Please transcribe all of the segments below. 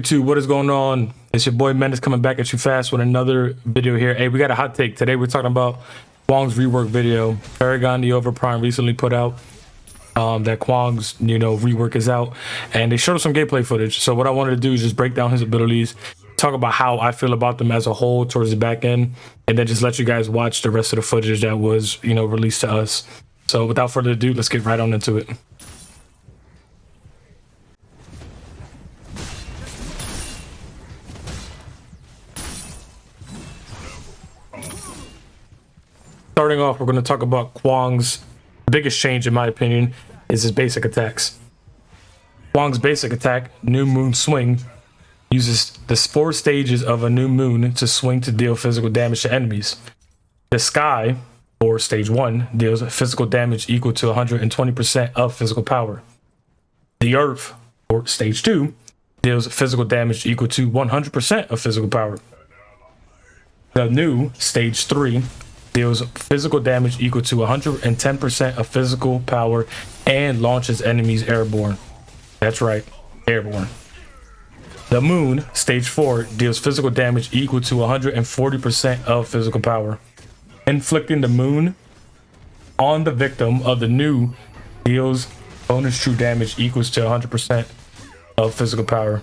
YouTube? What is going on? It's your boy Menace coming back at you fast with another video here. Hey, we got a hot take. Today we're talking about Kwang's rework video. Paragon The Overprime recently put out that Kwang's, rework is out. And they showed us some gameplay footage. So what I wanted to do is just break down his abilities, talk about how I feel about them as a whole towards the back end, and then just let you guys watch the rest of the footage that was, released to us. So without further ado, let's get right on into it. Starting off, we're going to talk about Kwang's biggest change, in my opinion, is his basic attacks. Kwang's basic attack, New Moon Swing, uses the 4 stages of a new moon to swing to deal physical damage to enemies. The Sky, or stage 1, deals physical damage equal to 120% of physical power. The Earth, or stage 2, deals physical damage equal to 100% of physical power. The new stage 3 deals physical damage equal to 110% of physical power and launches enemies airborne. That's right, airborne. The Moon, stage 4, deals physical damage equal to 140% of physical power. Inflicting the Moon on the victim of the new deals bonus true damage equals to 100% of physical power.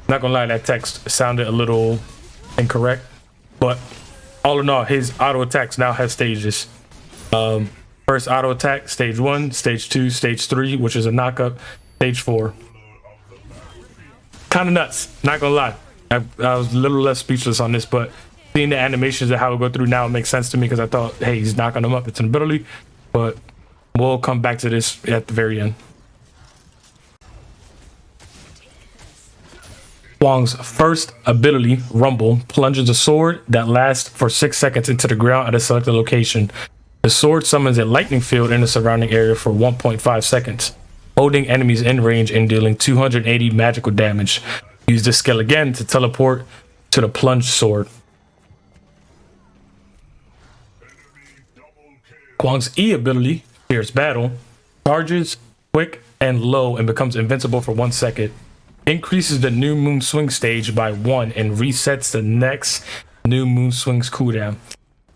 Not gonna lie, that text sounded a little incorrect, but all in all, his auto attacks now have stages. First auto attack, stage 1, stage 2, stage 3, which is a knockup, stage 4. Kind of nuts, not gonna lie. I was a little less speechless on this, but seeing the animations of how it go through now, it makes sense to me because I thought, hey, he's knocking them up. It's an ability, but we'll come back to this at the very end. Kwang's first ability, Rumble, plunges a sword that lasts for 6 seconds into the ground at a selected location. The sword summons a lightning field in the surrounding area for 1.5 seconds, holding enemies in range and dealing 280 magical damage. Use this skill again to teleport to the plunged sword. Kwang's E ability, Fierce Battle, charges quick and low and becomes invincible for 1 second. Increases the New Moon Swing stage by 1 and resets the next New Moon Swing's cooldown.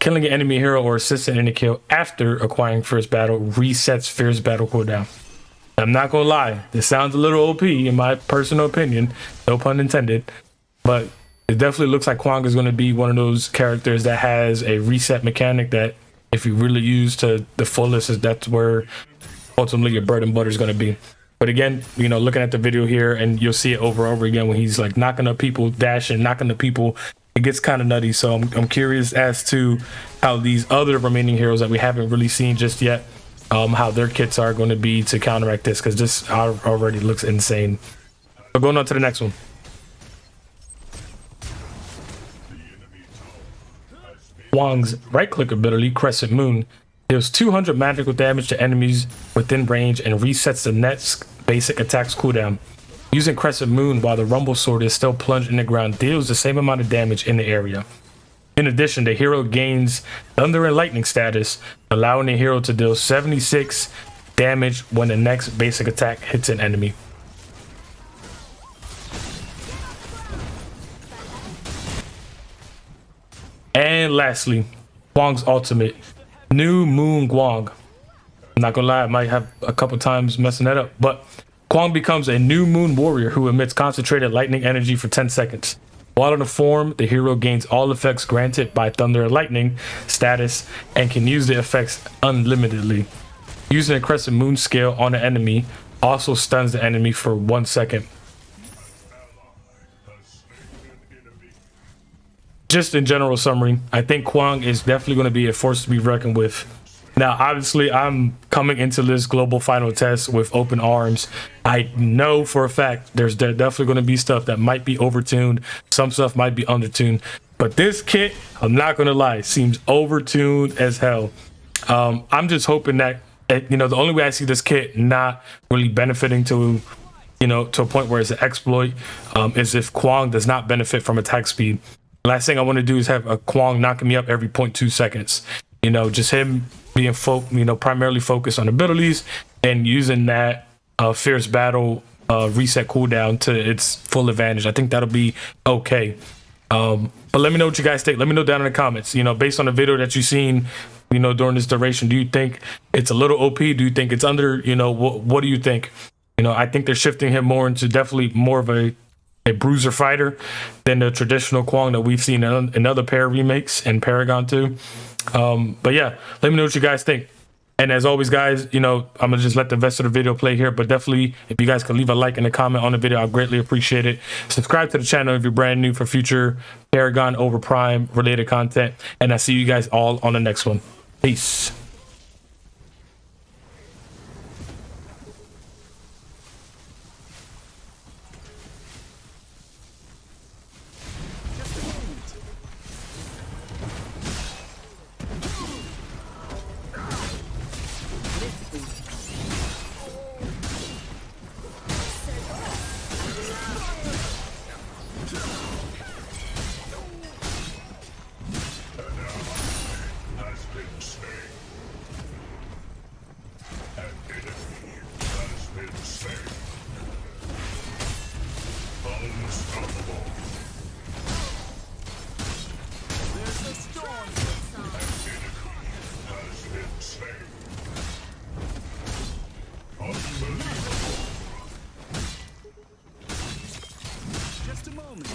Killing an enemy hero or assistant in a kill after acquiring Fierce Battle resets Fierce Battle cooldown. I'm not gonna lie, this sounds a little OP in my personal opinion, no pun intended, but it definitely looks like Kwang is gonna be one of those characters that has a reset mechanic that if you really use to the fullest, that's where ultimately your bread and butter is gonna be. But again, looking at the video here, and you'll see it over and over again when he's like knocking up people, dashing, knocking up people, it gets kind of nutty. So I'm curious as to how these other remaining heroes that we haven't really seen just yet, how their kits are going to be to counteract this, because this already looks insane. But going on to the next one. Kwang's right-click ability, Crescent Moon, deals 200 magical damage to enemies within range and resets the next basic attack's cooldown. Using Crescent Moon while the Rumble Sword is still plunged in the ground deals the same amount of damage in the area. In addition, the hero gains Thunder and Lightning status, allowing the hero to deal 76 damage when the next basic attack hits an enemy. And lastly, Kwang's ultimate, New Moon Kwang. I'm not gonna lie, I might have a couple times messing that up, but Kwang becomes a New Moon Warrior who emits concentrated lightning energy for 10 seconds. While in the form, the hero gains all effects granted by Thunder and Lightning status and can use the effects unlimitedly. Using a Crescent Moon skill on an enemy also stuns the enemy for 1 second. Just in general summary, I think Kwang is definitely going to be a force to be reckoned with. Now, obviously, I'm coming into this global final test with open arms. I know for a fact there's definitely going to be stuff that might be overtuned. Some stuff might be undertuned. But this kit, I'm not going to lie, seems overtuned as hell. I'm just hoping that, the only way I see this kit not really benefiting to a point where it's an exploit is if Kwang does not benefit from attack speed. Last thing I want to do is have a Kwang knocking me up every 0.2 seconds. Just him being primarily focused on abilities and using that Fierce Battle reset cooldown to its full advantage. I think that'll be okay. But let me know what you guys think. Let me know down in the comments. You know, based on the video that you've seen, you know, during this duration, do you think it's a little OP? Do you think it's under? You know, what do you think? You know, I think they're shifting him more into definitely more of a bruiser fighter than the traditional Kwang that we've seen in other pair remakes and Paragon 2. But yeah, let me know what you guys think. And as always, guys, you know, I'm gonna just let the rest of the video play here, but definitely if you guys could leave a like and a comment on the video, I'll greatly appreciate it. Subscribe to the channel if you're brand new for future Paragon Overprime related content. And I'll see you guys all on the next one. Peace. Just a moment.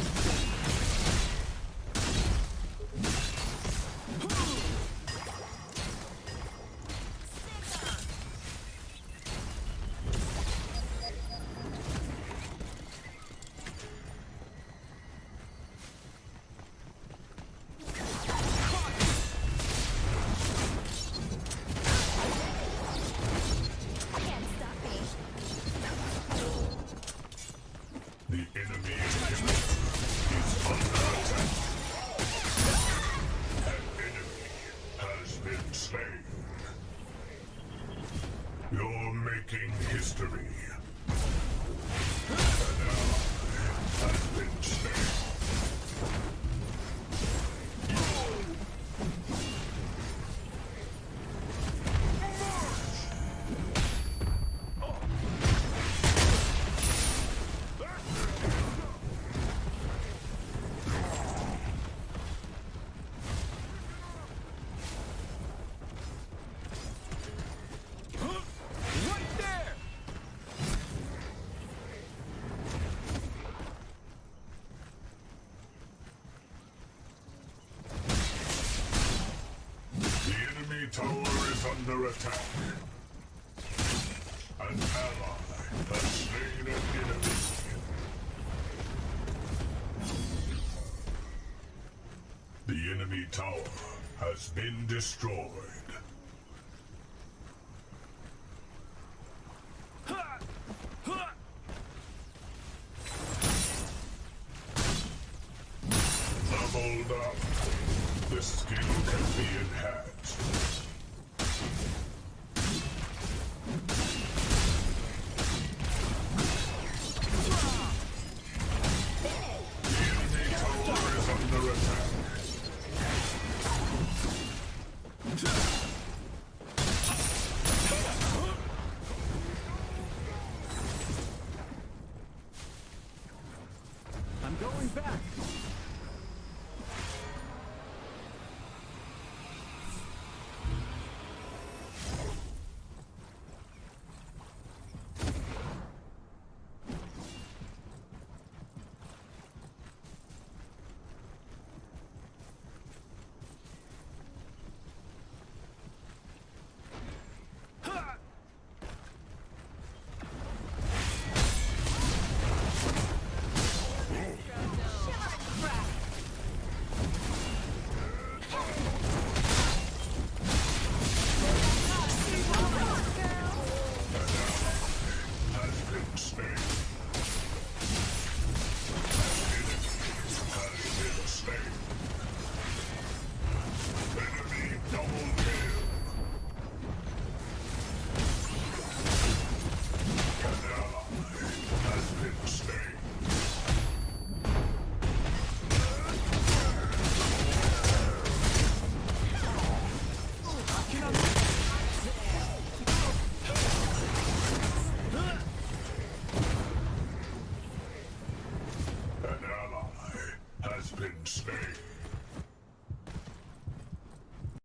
The enemy is under attack. An enemy has been slain. You're making history. An ally has been slain. Tower is under attack. An ally has slain an enemy. The enemy tower has been destroyed. Leveled up. The skill can be enhanced. I'm going back. Snake.